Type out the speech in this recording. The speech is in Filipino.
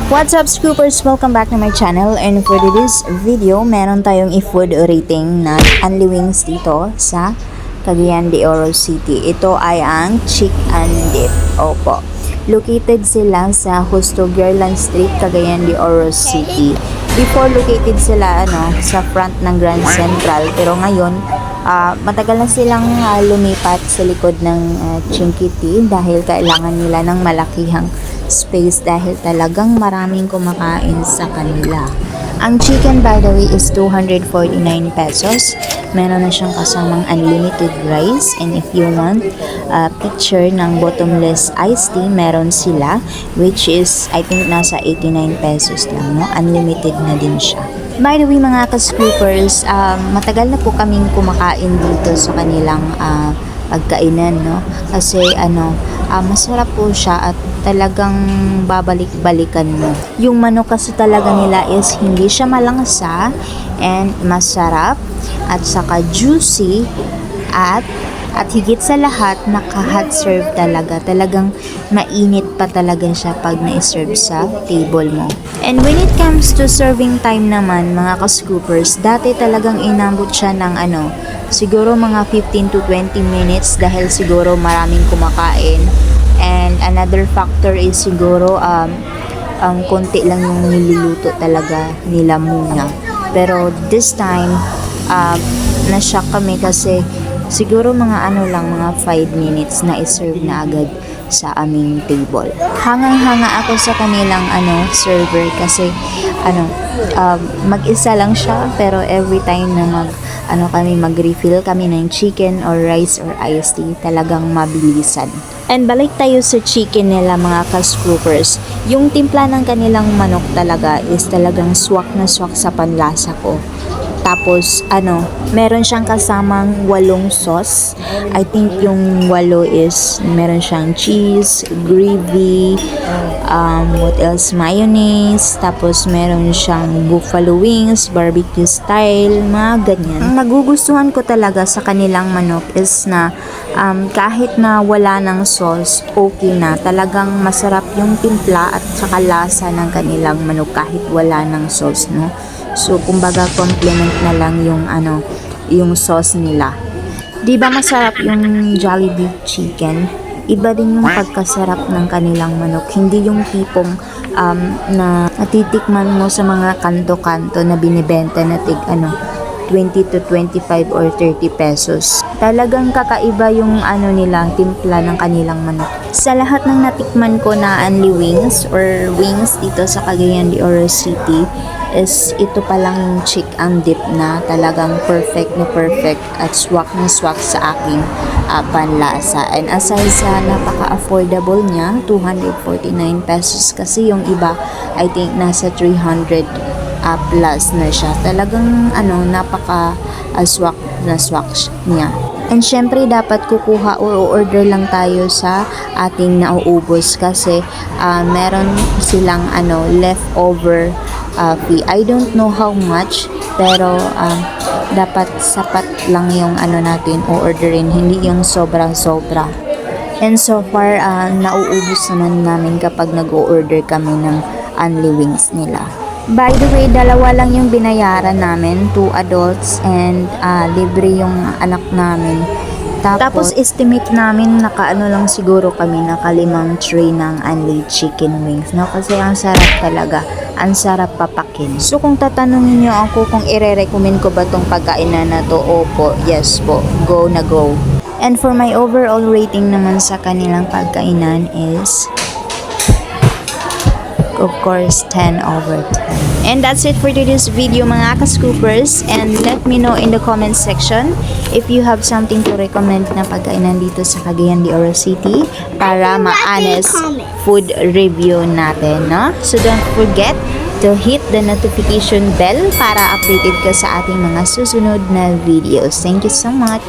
What's up, Scoopers? Welcome back to my channel, and for this video, meron tayong i-food rating na Unli Wings dito sa Cagayan de Oro City. Ito ay ang Chick and Dip. Opo. Located sila sa Justo Guerlan Street, Cagayan de Oro City. Before, located sila sa front ng Grand Central, pero ngayon matagal na silang lumipat sa likod ng Chinquiti dahil kailangan nila ng malakihang space dahil talagang maraming kumakain sa kanila. Ang chicken, by the way, is 249 pesos. Meron na siyang kasamang unlimited rice, and if you want a picture ng bottomless iced tea, meron sila, which is I think nasa 89 pesos lang, no? Unlimited na din siya. By the way, mga ka-scoopers, matagal na po kaming kumakain dito sa kanilang pagkainan, no? Kasi masarap po siya at talagang babalik-balikan mo. Yung manok kasi talaga nila is hindi siya malangsa and masarap at saka juicy at higit sa lahat, naka-hot serve talaga. Talagang mainit pa talaga siya pag na-serve sa table mo. And when it comes to serving time naman, mga ka-scoopers, dati talagang inambot siya ng siguro mga 15 to 20 minutes dahil siguro maraming kumakain. And another factor is siguro ang konti lang yung niluluto talaga nila muna. Pero this time, na-shock kami kasi siguro mga mga 5 minutes na i-serve na agad sa aming table. Hangang-hanga ako sa kanilang server kasi mag-isa lang siya, pero every time na kami mag-refill kami ng chicken or rice or iced tea, talagang mabilisan. And balik tayo sa chicken nila, mga ka-scoopers. Yung timpla ng kanilang manok talaga is talagang swak na swak sa panlasa ko. Tapos, meron siyang kasamang 8 sauce. I think yung 8 is, meron siyang cheese, gravy, what else, mayonnaise, tapos meron siyang buffalo wings, barbecue style, mga ganyan. Ang nagugustuhan ko talaga sa kanilang manok is na kahit na wala ng sauce, okay na. Talagang masarap yung timpla at saka lasa ng kanilang manok kahit wala ng sauce, no? So, kumbaga, complement na lang yung sauce nila. Di ba masarap yung Jollibee chicken? Iba din yung pagkasarap ng kanilang manok. Hindi yung tipong na natitikman mo sa mga kanto-kanto na binibenta na 20 to 25 or 30 pesos. Talagang kakaiba yung nila, timpla ng kanilang manok. Sa lahat ng natikman ko na Unli Wings or wings dito sa Cagayan de Oro City, is ito pa lang yung Chick and Dip na talagang perfect na perfect at swak na swak sa aking panlasa. And aside sa napaka-affordable niya, 249 pesos, kasi yung iba I think nasa 300 plus na siya. Talagang napaka-swak na swak niya. And syempre, dapat kukuha or order lang tayo sa ating nauubos kasi meron silang leftover fee. I don't know how much, pero dapat sapat lang yung natin o-orderin, hindi yung sobra-sobra. And so far, nauubos naman namin kapag nag-o-order kami ng Unli Wings nila. By the way, 2 lang yung binayaran namin, 2 adults and libre yung anak namin. Tapos estimate namin lang siguro kami, 5 tray ng Unli chicken wings, no? Kasi ang sarap talaga, ang sarap papakin. So kung tatanungin niyo ako kung ire-recommend ko ba tong pagkainan na to, opo, yes po, go na go. And for my overall rating naman sa kanilang pagkainan is, of course, 10 over 10. And that's it for today's video, mga ka-scoopers. And let me know in the comment section if you have something to recommend na pagkainan dito sa Cagayan de Oro City para ma-honest food review natin, no? So don't forget to hit the notification bell para updated ka sa ating mga susunod na videos. Thank you so much!